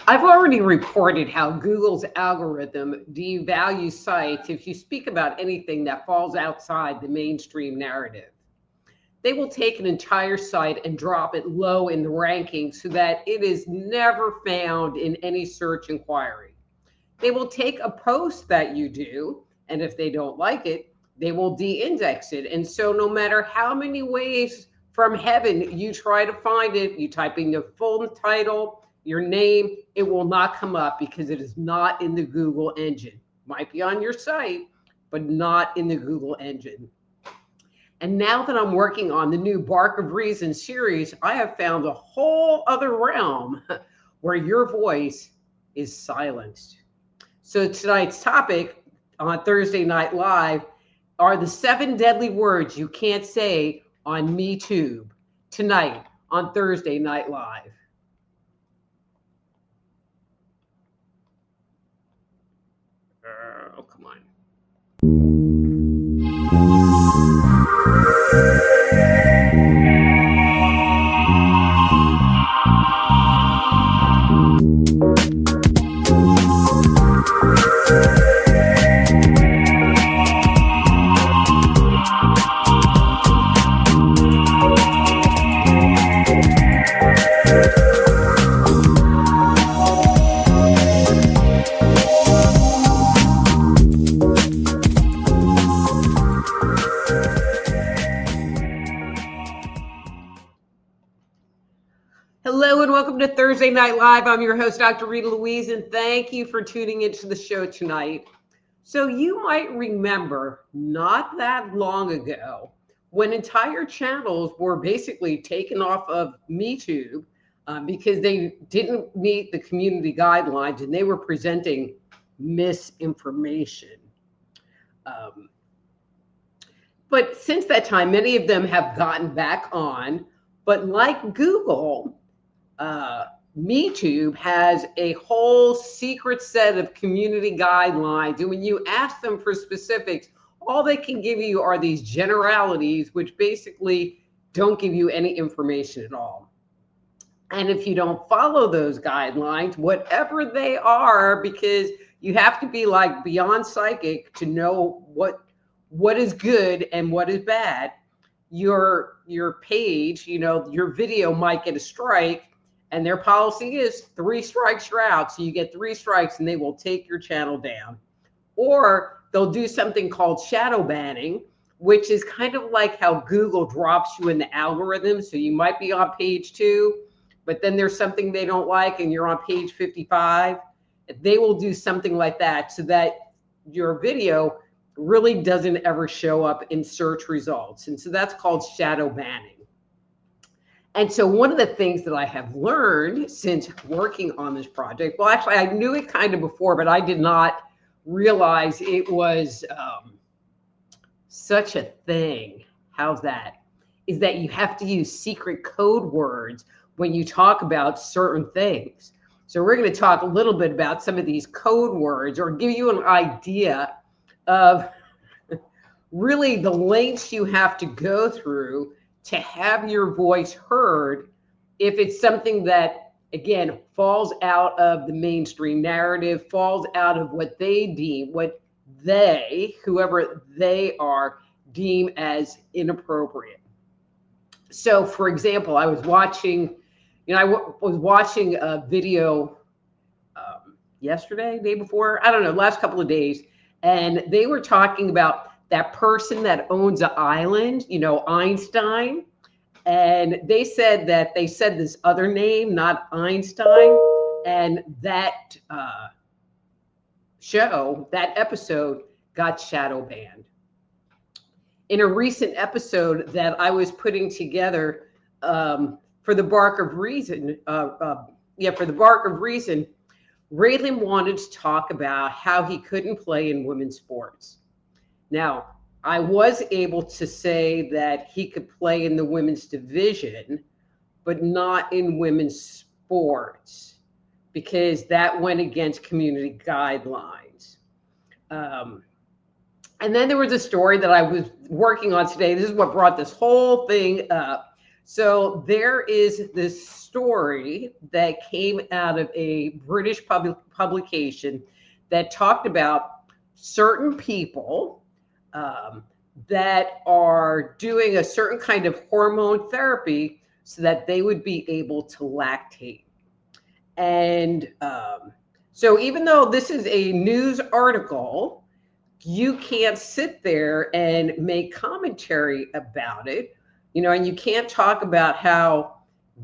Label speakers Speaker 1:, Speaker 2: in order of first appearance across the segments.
Speaker 1: I've already reported how Google's algorithm devalues sites if you speak about anything that falls outside the mainstream narrative. They will take an entire site and drop it low in the rankings so that it is never found in any search inquiry. They will take a post that you do, and if they don't like it, they will de-index it. And so no matter how many ways from heaven you try to find it, you type in the full title, your name, it will not come up because it is not in the Google engine. Might be on your site, but not in the Google engine. And now that I'm working on the new Bark of Reason series, I have found a whole other realm where your voice is silenced. So tonight's topic on Thursday Night Live are the 7 deadly words you can't say on MeTube tonight on Thursday Night Live. Oh, come on. Hello and welcome to Thursday Night Live. I'm your host, Dr. Rita Louise, and thank you for tuning into the show tonight. So you might remember not that long ago when entire channels were basically taken off of MeTube because they didn't meet the community guidelines and they were presenting misinformation. But since that time, many of them have gotten back on. But like Google, MeTube has a whole secret set of community guidelines. And when you ask them for specifics, all they can give you are these generalities, which basically don't give you any information at all. And if you don't follow those guidelines, whatever they are, because you have to be like beyond psychic to know what is good and what is bad, your page, your video might get a strike. And their policy is 3 strikes you're out. So you get 3 strikes and they will take your channel down. Or they'll do something called shadow banning, which is kind of like how Google drops you in the algorithm. So you might be on page 2, but then there's something they don't like and you're on page 55. They will do something like that so that your video really doesn't ever show up in search results. And so that's called shadow banning. And so one of the things that I have learned since working on this project, well, actually, I knew it kind of before, but I did not realize it was such a thing. How's that? Is that you have to use secret code words when you talk about certain things. So we're going to talk a little bit about some of these code words or give you an idea of really the lengths you have to go through to have your voice heard if it's something that, again, falls out of the mainstream narrative, falls out of what they deem, what they, whoever they are, deem as inappropriate. So, for example, I was watching, a video yesterday, day before, I don't know, last couple of days, and they were talking about that person that owns an island, Einstein. And they said that they said this other name, not Einstein. And that that episode got shadow banned. In a recent episode that I was putting together for the Bark of Reason, Raylan wanted to talk about how he couldn't play in women's sports. Now, I was able to say that he could play in the women's division, but not in women's sports, because that went against community guidelines. And then there was a story that I was working on today. This is what brought this whole thing up. So there is this story that came out of a British publication that talked about certain people that are doing a certain kind of hormone therapy so that they would be able to lactate. And so even though this is a news article, you can't sit there and make commentary about it, and you can't talk about how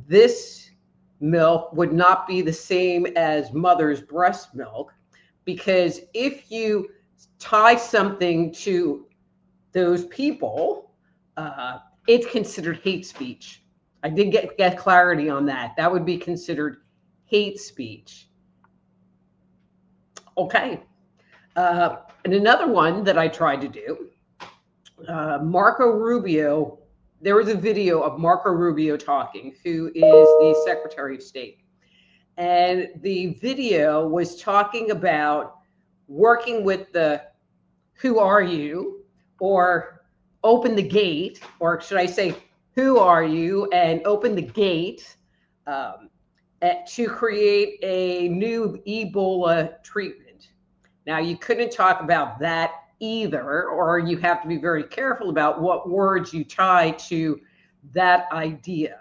Speaker 1: this milk would not be the same as mother's breast milk, because if you tie something to those people, it's considered hate speech. I did get clarity on that. That would be considered hate speech. Okay. And another one that I tried to do, Marco Rubio, there was a video of Marco Rubio talking, who is the Secretary of State. And the video was talking about working with the who are you, or open the gate, or should I say, who are you, and open the gate to create a new Ebola treatment. Now, you couldn't talk about that either, or you have to be very careful about what words you tie to that idea.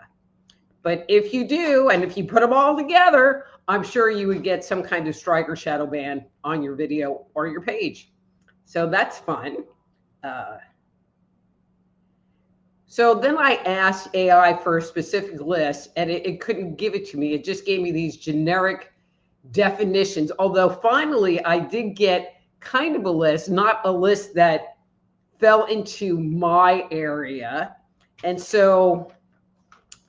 Speaker 1: But if you do, and if you put them all together, I'm sure you would get some kind of strike or shadow ban on your video or your page. So that's fun. So then I asked AI for a specific list, and it couldn't give it to me. It just gave me these generic definitions. Although finally I did get kind of a list, not a list that fell into my area. And so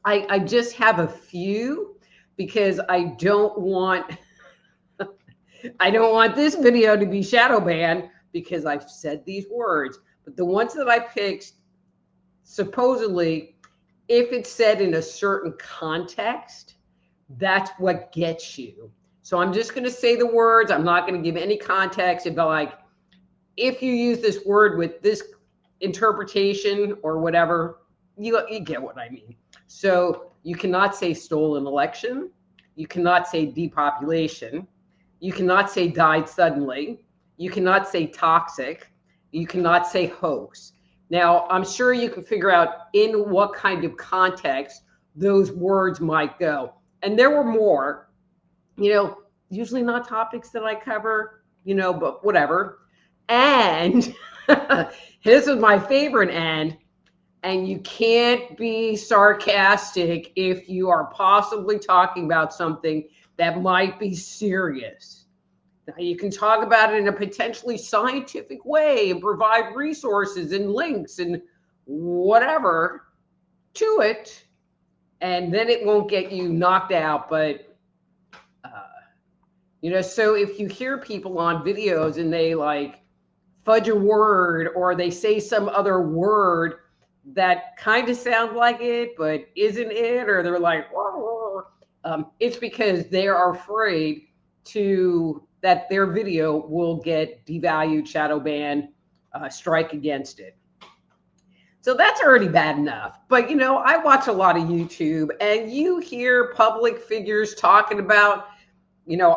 Speaker 1: I just have a few, because I don't want this video to be shadow banned because I've said these words. But the ones that I picked, supposedly, if it's said in a certain context, that's what gets you. So I'm just going to say the words. I'm not going to give any context. It'd be like, if you use this word with this interpretation or whatever, you get what I mean. So you cannot say stolen election. You cannot say depopulation. You cannot say died suddenly. You cannot say toxic. You cannot say hoax. Now, I'm sure you can figure out in what kind of context those words might go. And there were more, usually not topics that I cover, but whatever. And this is my favorite and you can't be sarcastic if you are possibly talking about something that might be serious. Now, you can talk about it in a potentially scientific way and provide resources and links and whatever to it, and then it won't get you knocked out. But, so if you hear people on videos and they like fudge a word, or they say some other word that kind of sounds like it, but isn't it, or they're like, it's because they are afraid that their video will get devalued, shadow banned, strike against it. So that's already bad enough. But, I watch a lot of YouTube, and you hear public figures talking about,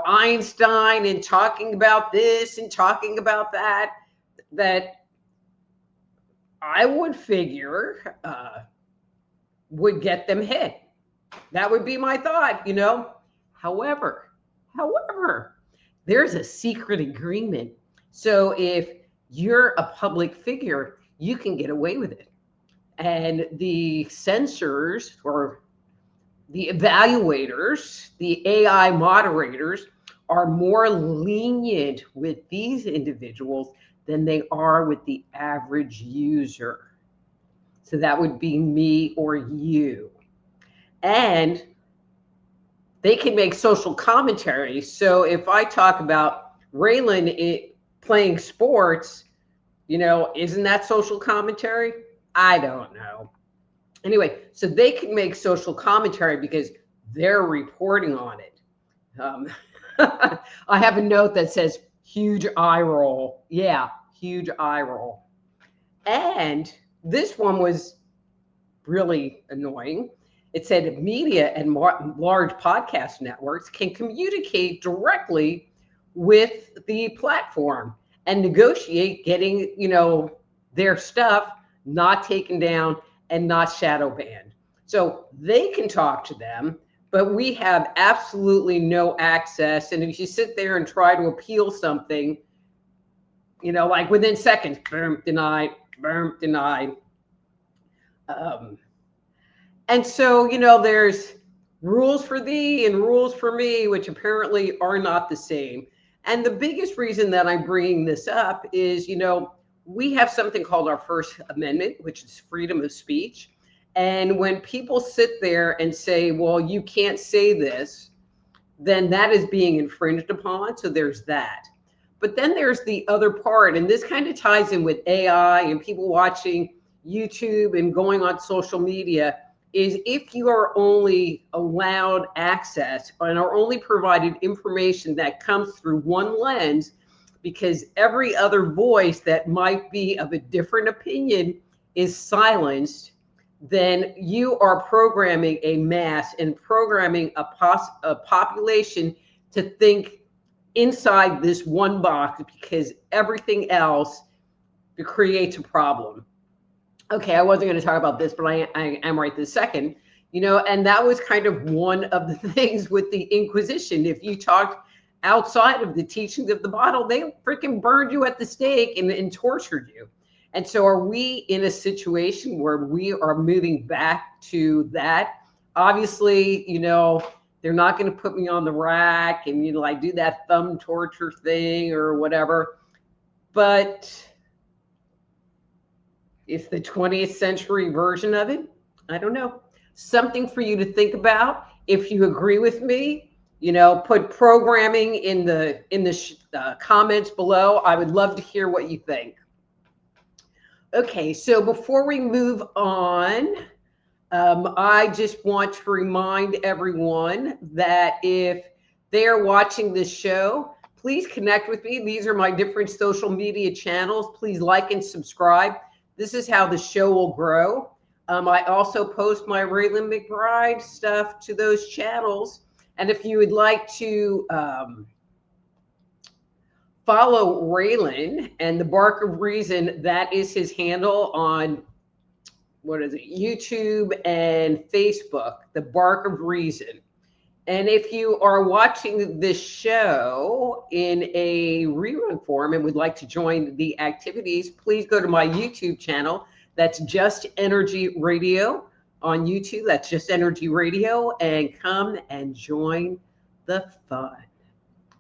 Speaker 1: Einstein, and talking about this and talking about that I would figure would get them hit. That would be my thought, However, there's a secret agreement. So if you're a public figure, you can get away with it. And the censors, or the evaluators, the AI moderators, are more lenient with these individuals than they are with the average user. So that would be me or you. And they can make social commentary. So if I talk about Raylan playing sports, isn't that social commentary? I don't know. Anyway, so they can make social commentary because they're reporting on it. I have a note that says huge eye roll. Yeah, huge eye roll. And this one was really annoying. It said media and large podcast networks can communicate directly with the platform and negotiate getting, their stuff not taken down and not shadow banned. So they can talk to them, but we have absolutely no access. And if you sit there and try to appeal something, like within seconds, boom, denied, boom, denied. And so, there's rules for thee and rules for me, which apparently are not the same. And the biggest reason that I'm bringing this up is, we have something called our First Amendment, which is freedom of speech. And when people sit there and say, well, you can't say this, then that is being infringed upon. So there's that. But then there's the other part, and this kind of ties in with AI and people watching YouTube and going on social media, is if you are only allowed access and are only provided information that comes through one lens, because every other voice that might be of a different opinion is silenced, then you are programming a mass and programming a population to think inside this one box, because everything else creates a problem. Okay, I wasn't going to talk about this, but I am right this second, and that was kind of one of the things with the Inquisition. If you talked outside of the teachings of the Bible, they freaking burned you at the stake and tortured you. And so are we in a situation where we are moving back to that? Obviously, they're not going to put me on the rack and, do that thumb torture thing or whatever. But it's the 20th century version of it. I don't know. Something for you to think about. If you agree with me, put programming in the comments below. I would love to hear what you think. Okay, so before we move on, I just want to remind everyone that if they're watching this show, please connect with me. These are my different social media channels. Please like and subscribe. This is how the show will grow. I also post my Raylan McBride stuff to those channels. And if you would like to follow Raylan and the Bark of Reason, that is his handle on, YouTube and Facebook, the Bark of Reason. And if you are watching this show in a rerun form and would like to join the activities, please go to my YouTube channel. That's Just Energy Radio on YouTube. That's Just Energy Radio, and come and join the fun.